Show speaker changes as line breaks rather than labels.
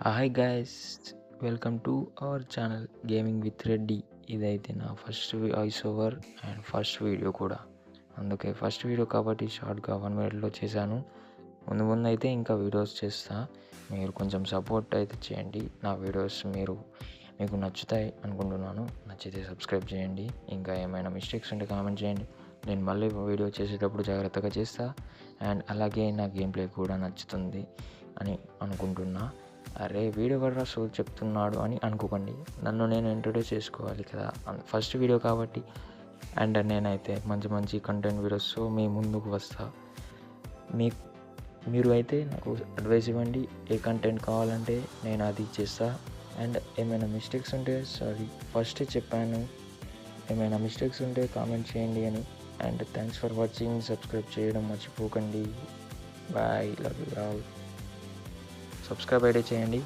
Hi guys, welcome to our channel gaming with Reddy. ఇదైతే నా first voice over and first video కూడా. అందుకే first video కాబట్టి షార్ట్గా 1 minute చేశాను. ముందు అయితే ఇంకా వీడియోస్ చేస్తా. మీరు కొంచెం సపోర్ట్ అయితే చేయండి. నా వీడియోస్ మీకు నచ్చుతాయి అనుకుంటున్నాను. నచ్చితే సబ్స్క్రైబ్ చేయండి. ఇంకా ఏమైనా మిస్టేక్స్ ఉంటే కామెంట్ చేయండి. నేను మళ్ళీ వీడియో చేసేటప్పుడు జాగ్రత్తగా చేస్తా. అండ్ అలాగే నా గేమ్ ప్లే కూడా నచ్చుతుంది అని అనుకుంటున్నా. అరే వీడియో కూడా సోల్ చెప్తున్నాడు అని అనుకోకండి. నన్ను నేను ఇంట్రొడ్యూస్ చేసుకోవాలి కదా, ఫస్ట్ వీడియో కాబట్టి. అండ్ నేనైతే మంచి మంచి కంటెంట్ వీడియోస్తో మీ ముందుకు వస్తా. మీరు అయితే నాకు అడ్వైస్ ఇవ్వండి, ఏ కంటెంట్ కావాలంటే నేను అది చేస్తా. అండ్ ఏమైనా మిస్టేక్స్ ఉంటే సారీ, ఫస్టే చెప్పాను, ఏమైనా మిస్టేక్స్ ఉంటే కామెంట్ చేయండి అని. And thanks for watching. Subscribe చేయడం మర్చిపోకండి. Bye, love you all. Subscribe అయితే చేయండి.